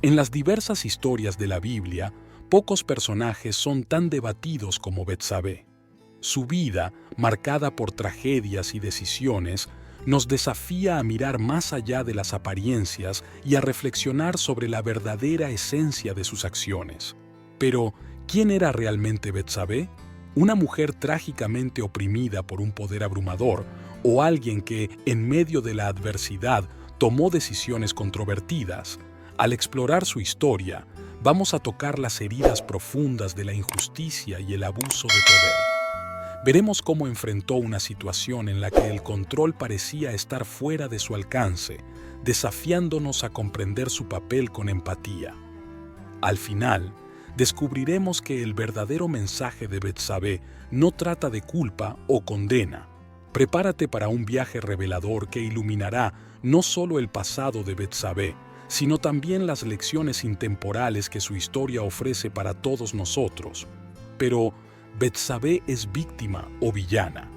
En las diversas historias de la Biblia, pocos personajes son tan debatidos como Betsabé. Su vida, marcada por tragedias y decisiones, nos desafía a mirar más allá de las apariencias y a reflexionar sobre la verdadera esencia de sus acciones. Pero, ¿quién era realmente Betsabé? ¿Una mujer trágicamente oprimida por un poder abrumador o alguien que, en medio de la adversidad, tomó decisiones controvertidas? Al explorar su historia, vamos a tocar las heridas profundas de la injusticia y el abuso de poder. Veremos cómo enfrentó una situación en la que el control parecía estar fuera de su alcance, desafiándonos a comprender su papel con empatía. Al final, descubriremos que el verdadero mensaje de Betsabé no trata de culpa o condena. Prepárate para un viaje revelador que iluminará no solo el pasado de Betsabé, sino también las lecciones intemporales que su historia ofrece para todos nosotros. Pero, ¿Betsabé es víctima o villana?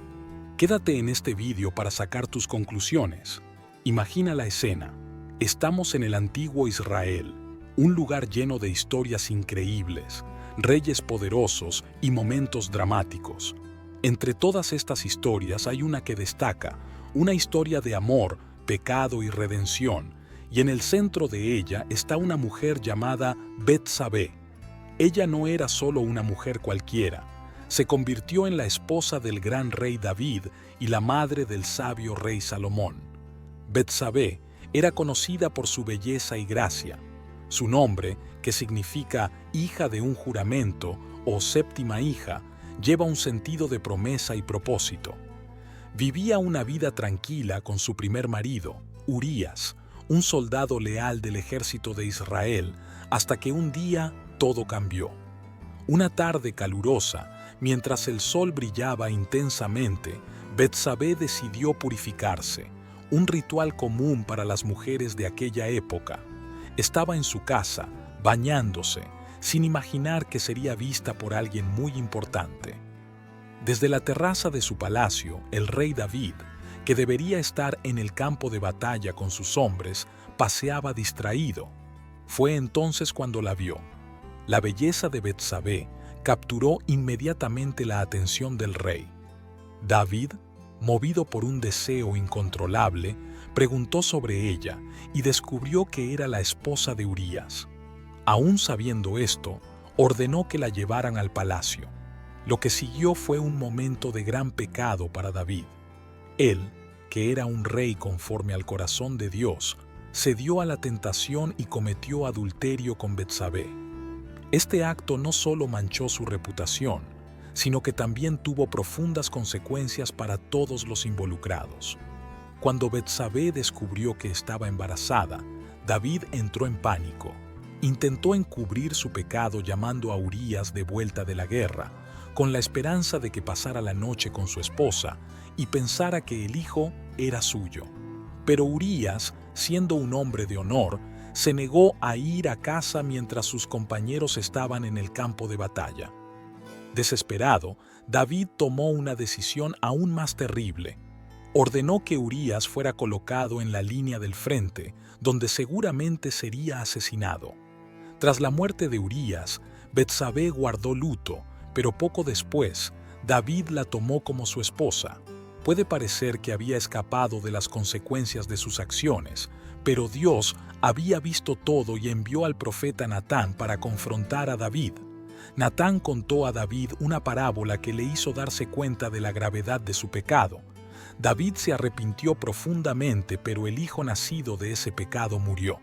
Quédate en este vídeo para sacar tus conclusiones. Imagina la escena. Estamos en el antiguo Israel, un lugar lleno de historias increíbles, reyes poderosos y momentos dramáticos. Entre todas estas historias hay una que destaca, una historia de amor, pecado y redención, y en el centro de ella está una mujer llamada Betsabé. Ella no era solo una mujer cualquiera, se convirtió en la esposa del gran rey David y la madre del sabio rey Salomón. Betsabé era conocida por su belleza y gracia. Su nombre, que significa hija de un juramento o séptima hija, lleva un sentido de promesa y propósito. Vivía una vida tranquila con su primer marido, Urías, un soldado leal del ejército de Israel, hasta que un día todo cambió. Una tarde calurosa, mientras el sol brillaba intensamente, Betsabé decidió purificarse, un ritual común para las mujeres de aquella época. Estaba en su casa, bañándose, sin imaginar que sería vista por alguien muy importante. Desde la terraza de su palacio, el rey David, que debería estar en el campo de batalla con sus hombres, paseaba distraído. Fue entonces cuando la vio. La belleza de Betsabé capturó inmediatamente la atención del rey. David, movido por un deseo incontrolable, preguntó sobre ella y descubrió que era la esposa de Urías. Aún sabiendo esto, ordenó que la llevaran al palacio. Lo que siguió fue un momento de gran pecado para David. Él, que era un rey conforme al corazón de Dios, cedió a la tentación y cometió adulterio con Betsabé. Este acto no solo manchó su reputación, sino que también tuvo profundas consecuencias para todos los involucrados. Cuando Betsabé descubrió que estaba embarazada, David entró en pánico. Intentó encubrir su pecado llamando a Urías de vuelta de la guerra, con la esperanza de que pasara la noche con su esposa y pensara que el hijo era suyo. Pero Urías, siendo un hombre de honor, se negó a ir a casa mientras sus compañeros estaban en el campo de batalla. Desesperado, David tomó una decisión aún más terrible. Ordenó que Urías fuera colocado en la línea del frente, donde seguramente sería asesinado. Tras la muerte de Urías, Betsabé guardó luto, pero poco después, David la tomó como su esposa. Puede parecer que había escapado de las consecuencias de sus acciones, pero Dios había visto todo y envió al profeta Natán para confrontar a David. Natán contó a David una parábola que le hizo darse cuenta de la gravedad de su pecado. David se arrepintió profundamente, pero el hijo nacido de ese pecado murió.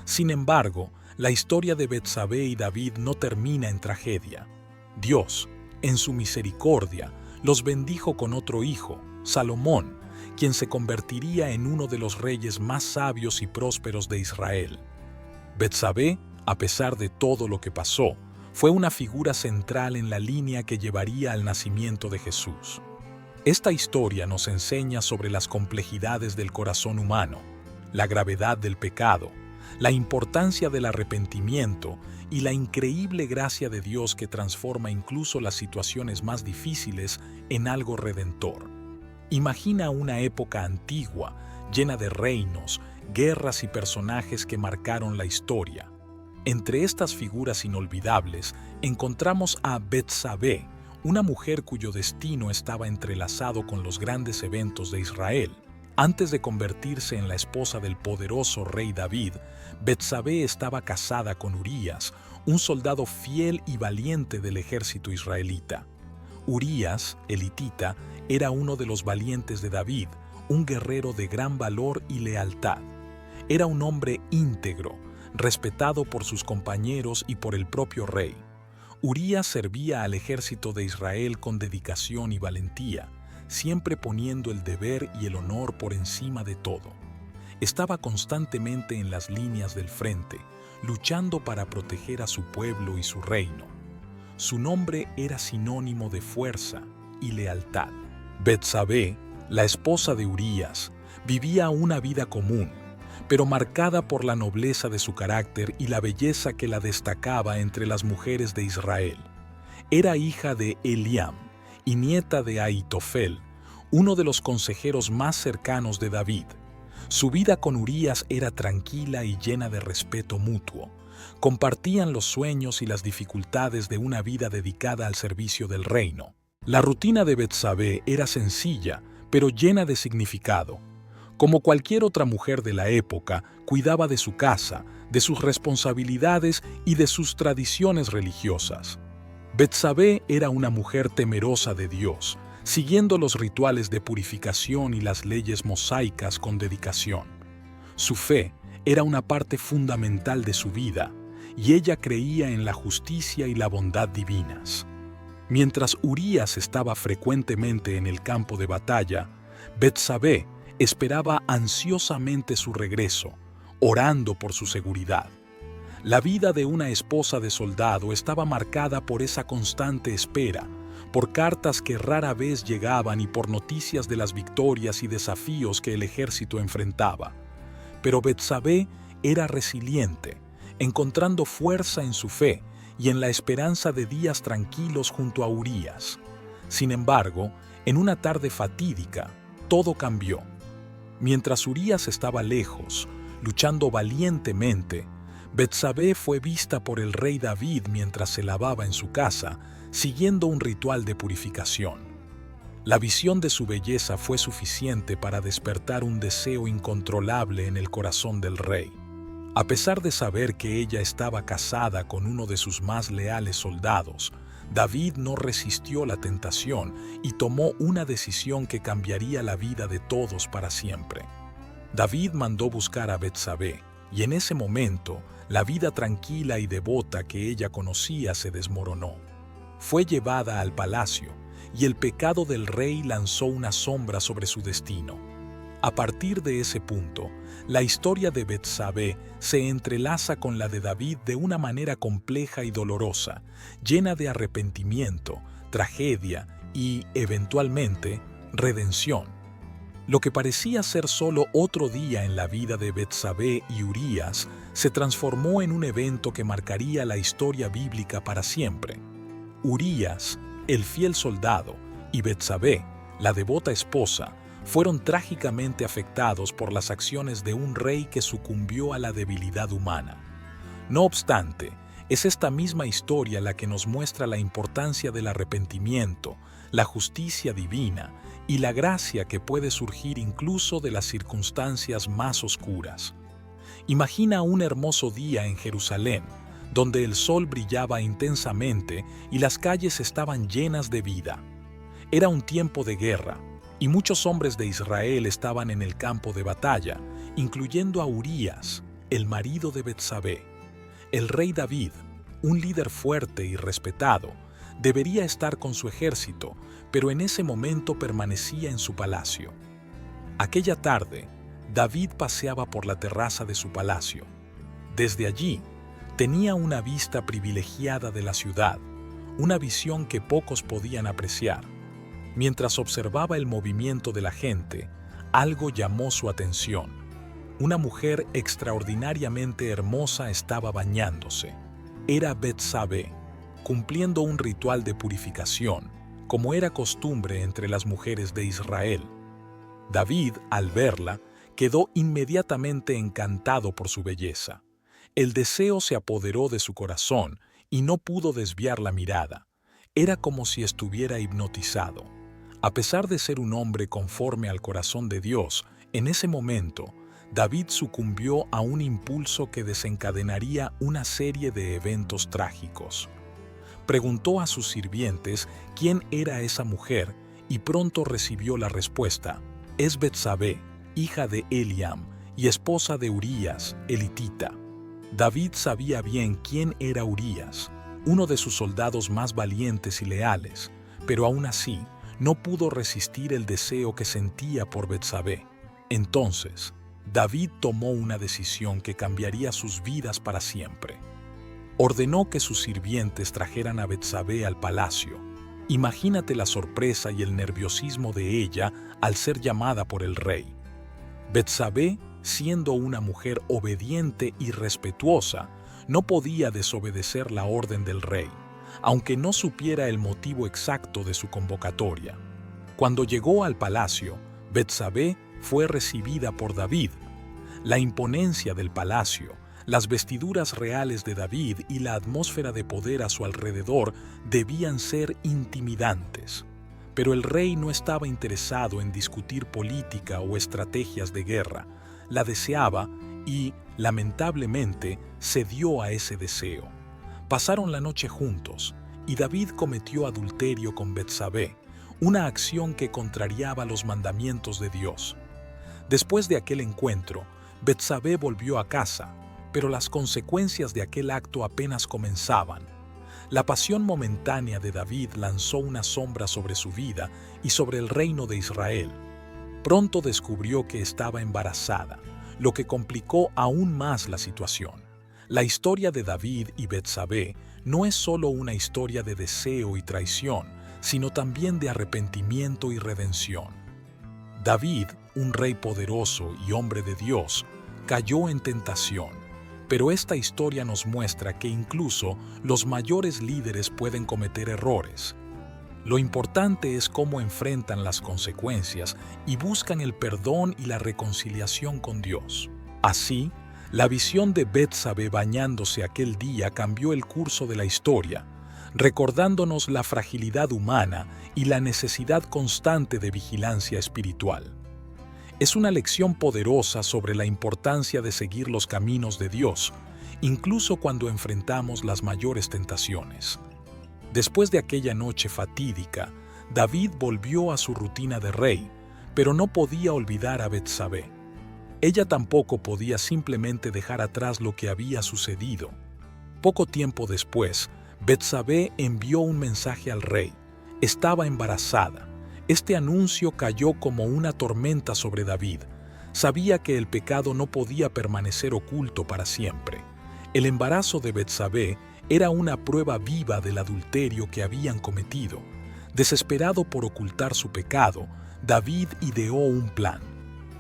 Sin embargo, la historia de Betsabé y David no termina en tragedia. Dios, en su misericordia, los bendijo con otro hijo, Salomón, quien se convertiría en uno de los reyes más sabios y prósperos de Israel. Betsabé, a pesar de todo lo que pasó, fue una figura central en la línea que llevaría al nacimiento de Jesús. Esta historia nos enseña sobre las complejidades del corazón humano, la gravedad del pecado, la importancia del arrepentimiento y la increíble gracia de Dios que transforma incluso las situaciones más difíciles en algo redentor. Imagina una época antigua, llena de reinos, guerras y personajes que marcaron la historia. Entre estas figuras inolvidables encontramos a Betsabé, una mujer cuyo destino estaba entrelazado con los grandes eventos de Israel. Antes de convertirse en la esposa del poderoso rey David, Betsabé estaba casada con Urías, un soldado fiel y valiente del ejército israelita. Urías, el hitita, era uno de los valientes de David, un guerrero de gran valor y lealtad. Era un hombre íntegro, respetado por sus compañeros y por el propio rey. Urías servía al ejército de Israel con dedicación y valentía, siempre poniendo el deber y el honor por encima de todo. Estaba constantemente en las líneas del frente, luchando para proteger a su pueblo y su reino. Su nombre era sinónimo de fuerza y lealtad. Betsabé, la esposa de Urías, vivía una vida común, pero marcada por la nobleza de su carácter y la belleza que la destacaba entre las mujeres de Israel. Era hija de Eliam y nieta de Ahitofel, uno de los consejeros más cercanos de David. Su vida con Urías era tranquila y llena de respeto mutuo. Compartían los sueños y las dificultades de una vida dedicada al servicio del reino. La rutina de Betsabé era sencilla, pero llena de significado. Como cualquier otra mujer de la época, cuidaba de su casa, de sus responsabilidades y de sus tradiciones religiosas. Betsabé era una mujer temerosa de Dios, siguiendo los rituales de purificación y las leyes mosaicas con dedicación. Su fe era una parte fundamental de su vida, y ella creía en la justicia y la bondad divinas. Mientras Urías estaba frecuentemente en el campo de batalla, Betsabé esperaba ansiosamente su regreso, orando por su seguridad. La vida de una esposa de soldado estaba marcada por esa constante espera, por cartas que rara vez llegaban y por noticias de las victorias y desafíos que el ejército enfrentaba. Pero Betsabé era resiliente, encontrando fuerza en su fe y en la esperanza de días tranquilos junto a Urías. Sin embargo, en una tarde fatídica, todo cambió. Mientras Urías estaba lejos, luchando valientemente, Betsabé fue vista por el rey David mientras se lavaba en su casa, siguiendo un ritual de purificación. La visión de su belleza fue suficiente para despertar un deseo incontrolable en el corazón del rey. A pesar de saber que ella estaba casada con uno de sus más leales soldados, David no resistió la tentación y tomó una decisión que cambiaría la vida de todos para siempre. David mandó buscar a Betsabé, y en ese momento, la vida tranquila y devota que ella conocía se desmoronó. Fue llevada al palacio, y el pecado del rey lanzó una sombra sobre su destino. A partir de ese punto, la historia de Betsabé se entrelaza con la de David de una manera compleja y dolorosa, llena de arrepentimiento, tragedia y, eventualmente, redención. Lo que parecía ser solo otro día en la vida de Betsabé y Urías se transformó en un evento que marcaría la historia bíblica para siempre. Urías, el fiel soldado, y Betsabé, la devota esposa, fueron trágicamente afectados por las acciones de un rey que sucumbió a la debilidad humana. No obstante, es esta misma historia la que nos muestra la importancia del arrepentimiento, la justicia divina y la gracia que puede surgir incluso de las circunstancias más oscuras. Imagina un hermoso día en Jerusalén, donde el sol brillaba intensamente y las calles estaban llenas de vida. Era un tiempo de guerra, y muchos hombres de Israel estaban en el campo de batalla, incluyendo a Urías, el marido de Betsabé. El rey David, un líder fuerte y respetado, debería estar con su ejército, pero en ese momento permanecía en su palacio. Aquella tarde, David paseaba por la terraza de su palacio. Desde allí, tenía una vista privilegiada de la ciudad, una visión que pocos podían apreciar. Mientras observaba el movimiento de la gente, algo llamó su atención. Una mujer extraordinariamente hermosa estaba bañándose. Era Betsabé, cumpliendo un ritual de purificación, como era costumbre entre las mujeres de Israel. David, al verla, quedó inmediatamente encantado por su belleza. El deseo se apoderó de su corazón y no pudo desviar la mirada. Era como si estuviera hipnotizado. A pesar de ser un hombre conforme al corazón de Dios, en ese momento, David sucumbió a un impulso que desencadenaría una serie de eventos trágicos. Preguntó a sus sirvientes quién era esa mujer y pronto recibió la respuesta: es Betsabé, hija de Eliam y esposa de Urías, elitita. David sabía bien quién era Urías, uno de sus soldados más valientes y leales, pero aún así no pudo resistir el deseo que sentía por Betsabé. Entonces, David tomó una decisión que cambiaría sus vidas para siempre. Ordenó que sus sirvientes trajeran a Betsabé al palacio. Imagínate la sorpresa y el nerviosismo de ella al ser llamada por el rey. Betsabé, siendo una mujer obediente y respetuosa, no podía desobedecer la orden del rey, aunque no supiera el motivo exacto de su convocatoria. Cuando llegó al palacio, Betsabé fue recibida por David. La imponencia del palacio, las vestiduras reales de David y la atmósfera de poder a su alrededor debían ser intimidantes. Pero el rey no estaba interesado en discutir política o estrategias de guerra. La deseaba y, lamentablemente, cedió a ese deseo. Pasaron la noche juntos y David cometió adulterio con Betsabé, una acción que contrariaba los mandamientos de Dios. Después de aquel encuentro, Betsabé volvió a casa, pero las consecuencias de aquel acto apenas comenzaban. La pasión momentánea de David lanzó una sombra sobre su vida y sobre el reino de Israel. Pronto descubrió que estaba embarazada, lo que complicó aún más la situación. La historia de David y Betsabé no es solo una historia de deseo y traición, sino también de arrepentimiento y redención. David, un rey poderoso y hombre de Dios, cayó en tentación, pero esta historia nos muestra que incluso los mayores líderes pueden cometer errores. Lo importante es cómo enfrentan las consecuencias y buscan el perdón y la reconciliación con Dios. Así, la visión de Betsabé bañándose aquel día cambió el curso de la historia, recordándonos la fragilidad humana y la necesidad constante de vigilancia espiritual. Es una lección poderosa sobre la importancia de seguir los caminos de Dios, incluso cuando enfrentamos las mayores tentaciones. Después de aquella noche fatídica, David volvió a su rutina de rey, pero no podía olvidar a Betsabé. Ella tampoco podía simplemente dejar atrás lo que había sucedido. Poco tiempo después, Betsabé envió un mensaje al rey. Estaba embarazada. Este anuncio cayó como una tormenta sobre David. Sabía que el pecado no podía permanecer oculto para siempre. El embarazo de Betsabé era una prueba viva del adulterio que habían cometido. Desesperado por ocultar su pecado, David ideó un plan.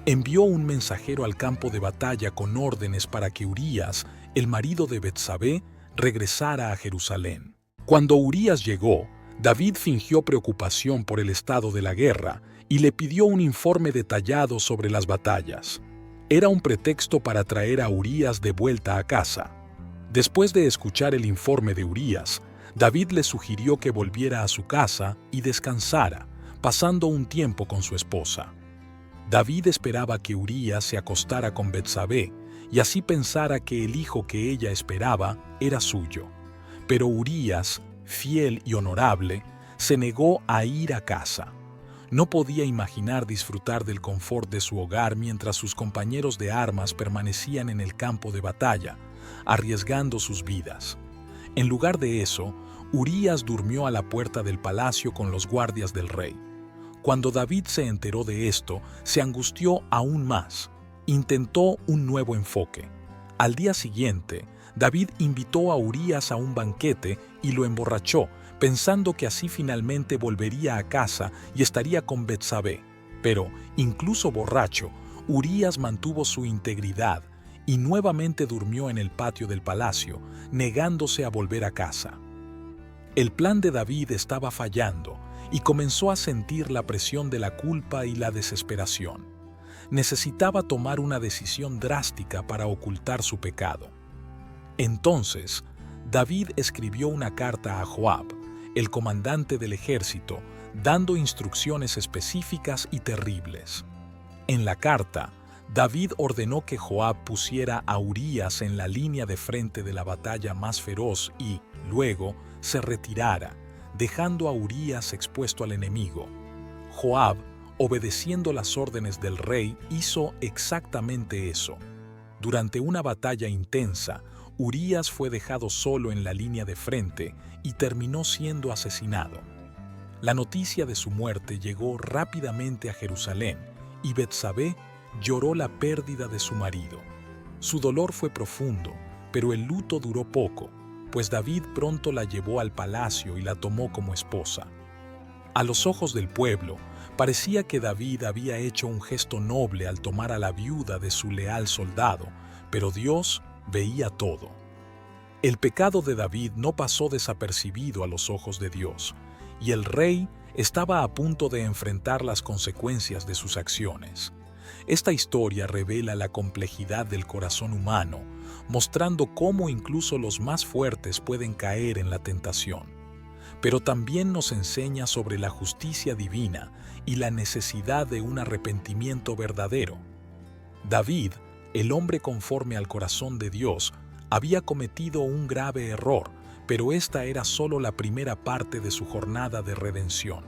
Envió un mensajero al campo de batalla con órdenes para que Urías, el marido de Betsabé, regresara a Jerusalén. Cuando Urías llegó, David fingió preocupación por el estado de la guerra y le pidió un informe detallado sobre las batallas. Era un pretexto para traer a Urías de vuelta a casa. Después de escuchar el informe de Urías, David le sugirió que volviera a su casa y descansara, pasando un tiempo con su esposa. David esperaba que Urías se acostara con Betsabé y así pensara que el hijo que ella esperaba era suyo. Pero Urías, fiel y honorable, se negó a ir a casa. No podía imaginar disfrutar del confort de su hogar mientras sus compañeros de armas permanecían en el campo de batalla, arriesgando sus vidas. En lugar de eso, Urías durmió a la puerta del palacio con los guardias del rey. Cuando David se enteró de esto, se angustió aún más. Intentó un nuevo enfoque. Al día siguiente, David invitó a Urías a un banquete y lo emborrachó, pensando que así finalmente volvería a casa y estaría con Betsabé. Pero, incluso borracho, Urías mantuvo su integridad y nuevamente durmió en el patio del palacio, negándose a volver a casa. El plan de David estaba fallando y comenzó a sentir la presión de la culpa y la desesperación. Necesitaba tomar una decisión drástica para ocultar su pecado. Entonces, David escribió una carta a Joab, el comandante del ejército, dando instrucciones específicas y terribles. En la carta, David ordenó que Joab pusiera a Urías en la línea de frente de la batalla más feroz y, luego, se retirara, dejando a Urías expuesto al enemigo. Joab, obedeciendo las órdenes del rey, hizo exactamente eso. Durante una batalla intensa, Urías fue dejado solo en la línea de frente y terminó siendo asesinado. La noticia de su muerte llegó rápidamente a Jerusalén y Betsabé lloró la pérdida de su marido. Su dolor fue profundo, pero el luto duró poco, pues David pronto la llevó al palacio y la tomó como esposa. A los ojos del pueblo, parecía que David había hecho un gesto noble al tomar a la viuda de su leal soldado, pero Dios veía todo. El pecado de David no pasó desapercibido a los ojos de Dios, y el rey estaba a punto de enfrentar las consecuencias de sus acciones. Esta historia revela la complejidad del corazón humano, mostrando cómo incluso los más fuertes pueden caer en la tentación. Pero también nos enseña sobre la justicia divina y la necesidad de un arrepentimiento verdadero. David, el hombre conforme al corazón de Dios, había cometido un grave error, pero esta era solo la primera parte de su jornada de redención.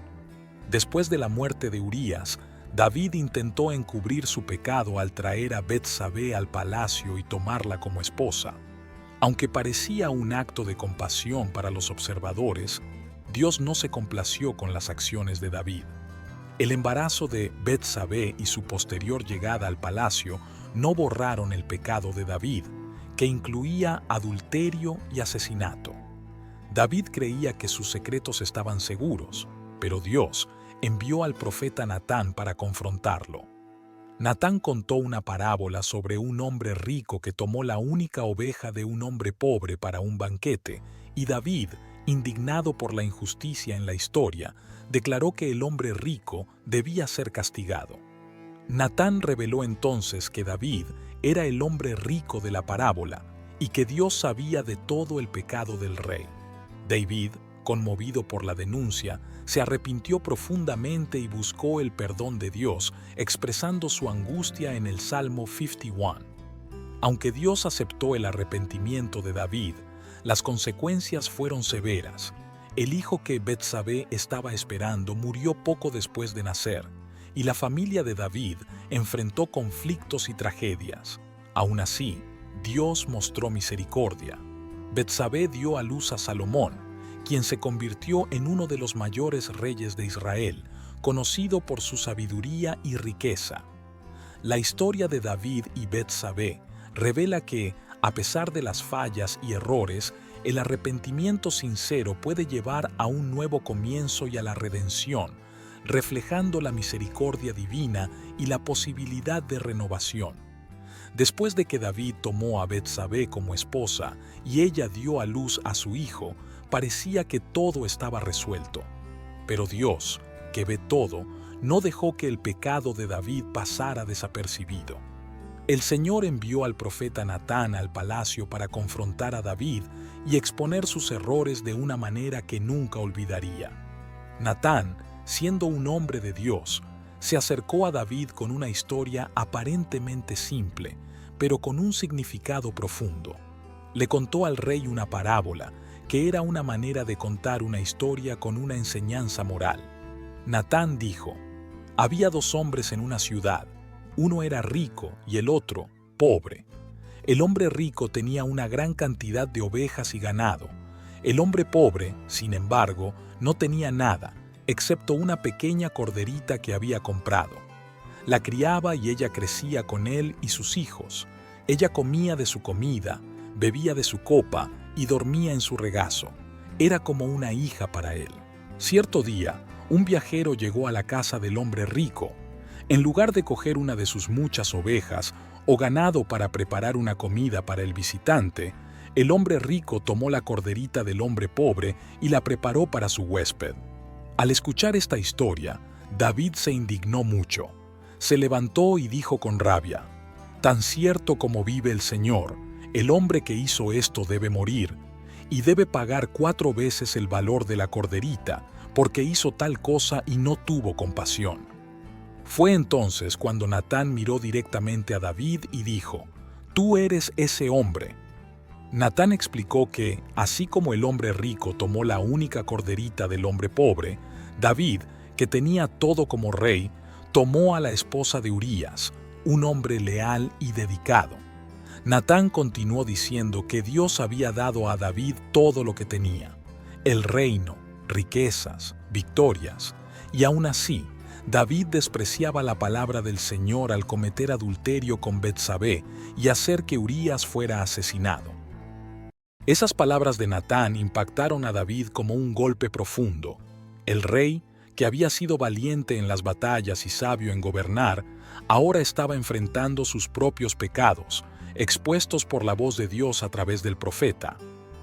Después de la muerte de Urías, David intentó encubrir su pecado al traer a Betsabé al palacio y tomarla como esposa. Aunque parecía un acto de compasión para los observadores, Dios no se complació con las acciones de David. El embarazo de Betsabé y su posterior llegada al palacio no borraron el pecado de David, que incluía adulterio y asesinato. David creía que sus secretos estaban seguros, pero Dios envió al profeta Natán para confrontarlo. Natán contó una parábola sobre un hombre rico que tomó la única oveja de un hombre pobre para un banquete, y David, indignado por la injusticia en la historia, declaró que el hombre rico debía ser castigado. Natán reveló entonces que David era el hombre rico de la parábola y que Dios sabía de todo el pecado del rey. David, conmovido por la denuncia, se arrepintió profundamente y buscó el perdón de Dios, expresando su angustia en el Salmo 51. Aunque Dios aceptó el arrepentimiento de David, las consecuencias fueron severas. El hijo que Betsabé estaba esperando murió poco después de nacer, y la familia de David enfrentó conflictos y tragedias. Aún así, Dios mostró misericordia. Betsabé dio a luz a Salomón, quien se convirtió en uno de los mayores reyes de Israel, conocido por su sabiduría y riqueza. La historia de David y Betsabé revela que, a pesar de las fallas y errores, el arrepentimiento sincero puede llevar a un nuevo comienzo y a la redención, reflejando la misericordia divina y la posibilidad de renovación. Después de que David tomó a Betsabé como esposa y ella dio a luz a su hijo, parecía que todo estaba resuelto. Pero Dios, que ve todo, no dejó que el pecado de David pasara desapercibido. El Señor envió al profeta Natán al palacio para confrontar a David y exponer sus errores de una manera que nunca olvidaría. Natán, siendo un hombre de Dios, se acercó a David con una historia aparentemente simple, pero con un significado profundo. Le contó al rey una parábola, que era una manera de contar una historia con una enseñanza moral. Natán dijo: había dos hombres en una ciudad. Uno era rico y el otro pobre. El hombre rico tenía una gran cantidad de ovejas y ganado. El hombre pobre, sin embargo, no tenía nada, excepto una pequeña corderita que había comprado. La criaba y ella crecía con él y sus hijos. Ella comía de su comida, bebía de su copa y dormía en su regazo. Era como una hija para él. Cierto día, un viajero llegó a la casa del hombre rico. En lugar de coger una de sus muchas ovejas o ganado para preparar una comida para el visitante, el hombre rico tomó la corderita del hombre pobre y la preparó para su huésped. Al escuchar esta historia, David se indignó mucho. Se levantó y dijo con rabia: «Tan cierto como vive el Señor, el hombre que hizo esto debe morir, y debe pagar 4 veces el valor de la corderita, porque hizo tal cosa y no tuvo compasión. Fue entonces cuando Natán miró directamente a David y dijo: «Tú eres ese hombre». Natán explicó que, así como el hombre rico tomó la única corderita del hombre pobre, David, que tenía todo como rey, tomó a la esposa de Urías, un hombre leal y dedicado. Natán continuó diciendo que Dios había dado a David todo lo que tenía: el reino, riquezas, victorias, y aún así, David despreciaba la palabra del Señor al cometer adulterio con Betsabé y hacer que Urías fuera asesinado. Esas palabras de Natán impactaron a David como un golpe profundo. El rey, que había sido valiente en las batallas y sabio en gobernar, ahora estaba enfrentando sus propios pecados, expuestos por la voz de Dios a través del profeta.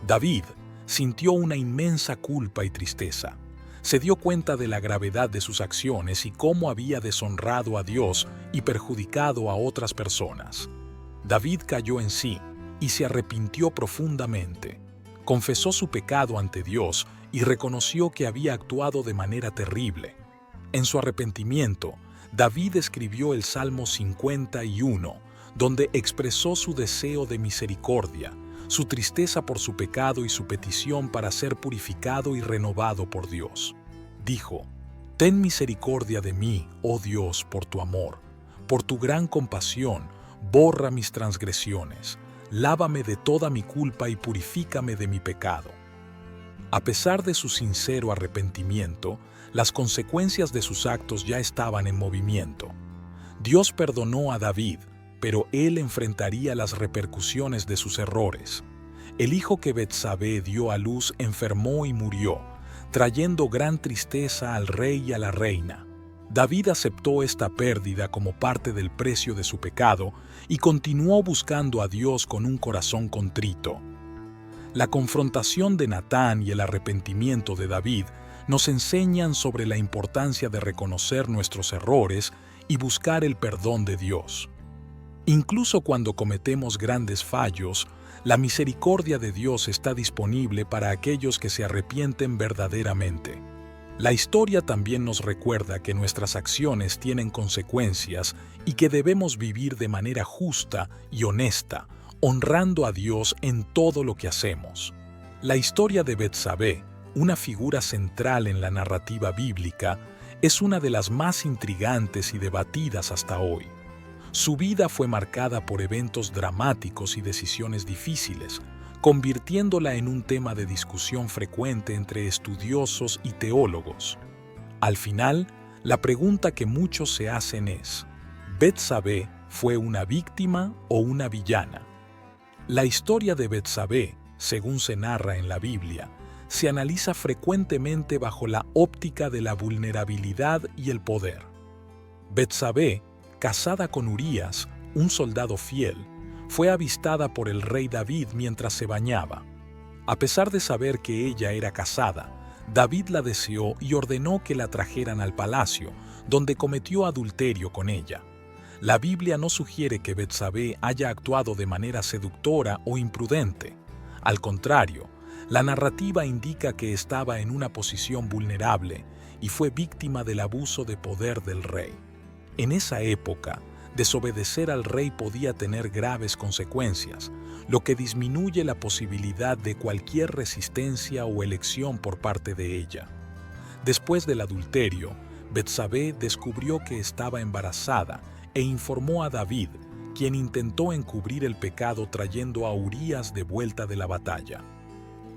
David sintió una inmensa culpa y tristeza. Se dio cuenta de la gravedad de sus acciones y cómo había deshonrado a Dios y perjudicado a otras personas. David cayó en sí y se arrepintió profundamente. Confesó su pecado ante Dios y reconoció que había actuado de manera terrible. En su arrepentimiento, David escribió el Salmo 51, donde expresó su deseo de misericordia, su tristeza por su pecado y su petición para ser purificado y renovado por Dios. Dijo: «Ten misericordia de mí, oh Dios, por tu amor. Por tu gran compasión, borra mis transgresiones. Lávame de toda mi culpa y purifícame de mi pecado». A pesar de su sincero arrepentimiento, las consecuencias de sus actos ya estaban en movimiento. Dios perdonó a David, pero él enfrentaría las repercusiones de sus errores. El hijo que Betsabé dio a luz enfermó y murió, trayendo gran tristeza al rey y a la reina. David aceptó esta pérdida como parte del precio de su pecado y continuó buscando a Dios con un corazón contrito. La confrontación de Natán y el arrepentimiento de David nos enseñan sobre la importancia de reconocer nuestros errores y buscar el perdón de Dios. Incluso cuando cometemos grandes fallos, la misericordia de Dios está disponible para aquellos que se arrepienten verdaderamente. La historia también nos recuerda que nuestras acciones tienen consecuencias y que debemos vivir de manera justa y honesta, honrando a Dios en todo lo que hacemos. La historia de Betsabé, una figura central en la narrativa bíblica, es una de las más intrigantes y debatidas hasta hoy. Su vida fue marcada por eventos dramáticos y decisiones difíciles, convirtiéndola en un tema de discusión frecuente entre estudiosos y teólogos. Al final, la pregunta que muchos se hacen es: ¿Betsabé fue una víctima o una villana? La historia de Betsabé, según se narra en la Biblia, se analiza frecuentemente bajo la óptica de la vulnerabilidad y el poder. Betsabé, casada con Urías, un soldado fiel, fue avistada por el rey David mientras se bañaba. A pesar de saber que ella era casada, David la deseó y ordenó que la trajeran al palacio, donde cometió adulterio con ella. La Biblia no sugiere que Betsabé haya actuado de manera seductora o imprudente. Al contrario, la narrativa indica que estaba en una posición vulnerable y fue víctima del abuso de poder del rey. En esa época, desobedecer al rey podía tener graves consecuencias, lo que disminuye la posibilidad de cualquier resistencia o elección por parte de ella. Después del adulterio, Betsabé descubrió que estaba embarazada e informó a David, quien intentó encubrir el pecado trayendo a Urías de vuelta de la batalla.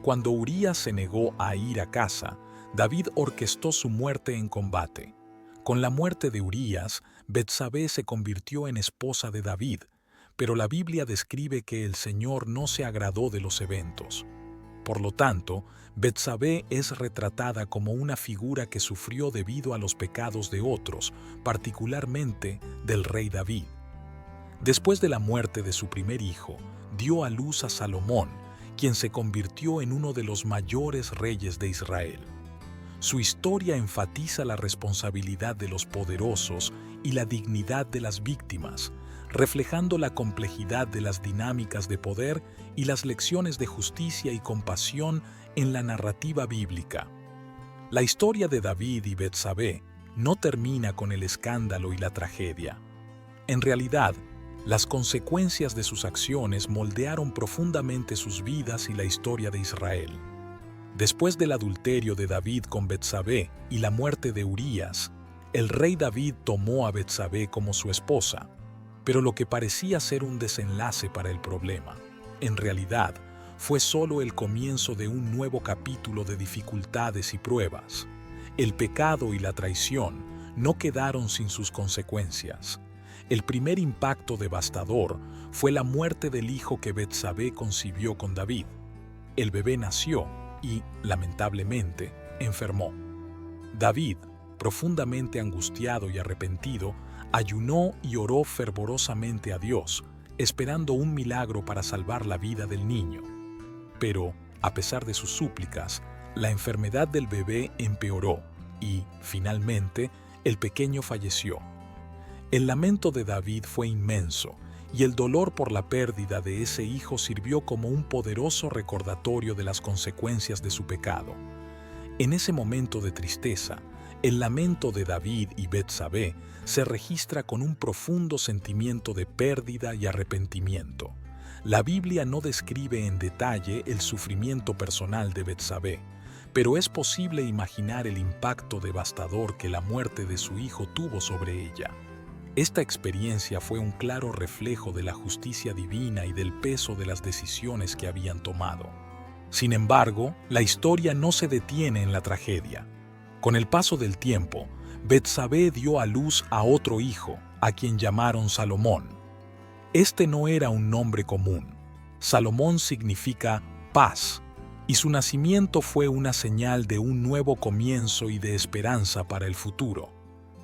Cuando Urías se negó a ir a casa, David orquestó su muerte en combate. Con la muerte de Urías, Betsabé se convirtió en esposa de David, pero la Biblia describe que el Señor no se agradó de los eventos. Por lo tanto, Betsabé es retratada como una figura que sufrió debido a los pecados de otros, particularmente del rey David. Después de la muerte de su primer hijo, dio a luz a Salomón, quien se convirtió en uno de los mayores reyes de Israel. Su historia enfatiza la responsabilidad de los poderosos y la dignidad de las víctimas, reflejando la complejidad de las dinámicas de poder y las lecciones de justicia y compasión en la narrativa bíblica. La historia de David y Betsabé no termina con el escándalo y la tragedia. En realidad, las consecuencias de sus acciones moldearon profundamente sus vidas y la historia de Israel. Después del adulterio de David con Betsabé y la muerte de Urías, el rey David tomó a Betsabé como su esposa, pero lo que parecía ser un desenlace para el problema, en realidad, fue solo el comienzo de un nuevo capítulo de dificultades y pruebas. El pecado y la traición no quedaron sin sus consecuencias. El primer impacto devastador fue la muerte del hijo que Betsabé concibió con David. El bebé nació y, lamentablemente, enfermó. David, profundamente angustiado y arrepentido, ayunó y oró fervorosamente a Dios, esperando un milagro para salvar la vida del niño. Pero, a pesar de sus súplicas, la enfermedad del bebé empeoró y, finalmente, el pequeño falleció. El lamento de David fue inmenso y el dolor por la pérdida de ese hijo sirvió como un poderoso recordatorio de las consecuencias de su pecado. En ese momento de tristeza, el lamento de David y Betsabé se registra con un profundo sentimiento de pérdida y arrepentimiento. La Biblia no describe en detalle el sufrimiento personal de Betsabé, pero es posible imaginar el impacto devastador que la muerte de su hijo tuvo sobre ella. Esta experiencia fue un claro reflejo de la justicia divina y del peso de las decisiones que habían tomado. Sin embargo, la historia no se detiene en la tragedia. Con el paso del tiempo, Betsabé dio a luz a otro hijo, a quien llamaron Salomón. Este no era un nombre común. Salomón significa paz, y su nacimiento fue una señal de un nuevo comienzo y de esperanza para el futuro.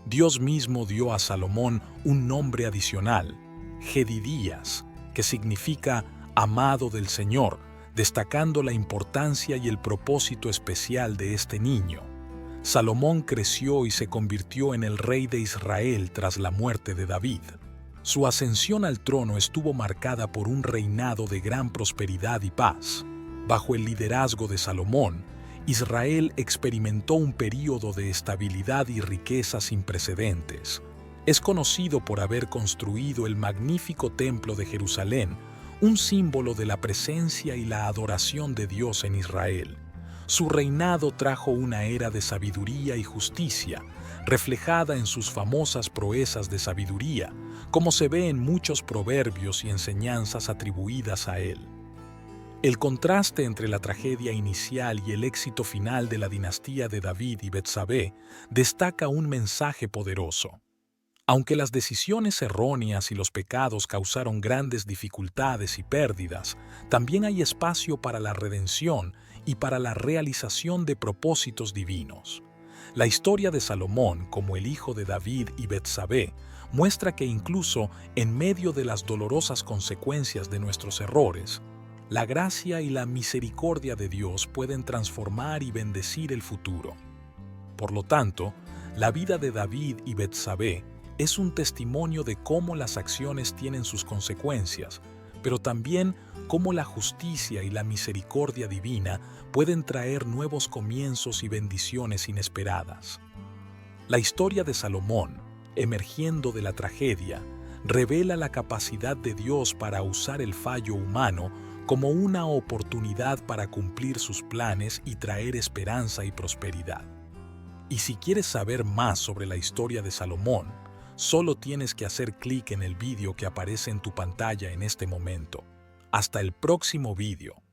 Dios mismo dio a Salomón un nombre adicional, Jedidías, que significa amado del Señor, destacando la importancia y el propósito especial de este niño. Salomón creció y se convirtió en el rey de Israel tras la muerte de David. Su ascensión al trono estuvo marcada por un reinado de gran prosperidad y paz. Bajo el liderazgo de Salomón, Israel experimentó un período de estabilidad y riqueza sin precedentes. Es conocido por haber construido el magnífico Templo de Jerusalén, un símbolo de la presencia y la adoración de Dios en Israel. Su reinado trajo una era de sabiduría y justicia, reflejada en sus famosas proezas de sabiduría, como se ve en muchos proverbios y enseñanzas atribuidas a él. El contraste entre la tragedia inicial y el éxito final de la dinastía de David y Betsabé destaca un mensaje poderoso. Aunque las decisiones erróneas y los pecados causaron grandes dificultades y pérdidas, también hay espacio para la redención y para la realización de propósitos divinos. La historia de Salomón, como el hijo de David y Betsabé, muestra que incluso en medio de las dolorosas consecuencias de nuestros errores, la gracia y la misericordia de Dios pueden transformar y bendecir el futuro. Por lo tanto, la vida de David y Betsabé es un testimonio de cómo las acciones tienen sus consecuencias, pero también cómo la justicia y la misericordia divina pueden traer nuevos comienzos y bendiciones inesperadas. La historia de Salomón, emergiendo de la tragedia, revela la capacidad de Dios para usar el fallo humano como una oportunidad para cumplir sus planes y traer esperanza y prosperidad. Y si quieres saber más sobre la historia de Salomón, solo tienes que hacer clic en el vídeo que aparece en tu pantalla en este momento. Hasta el próximo vídeo.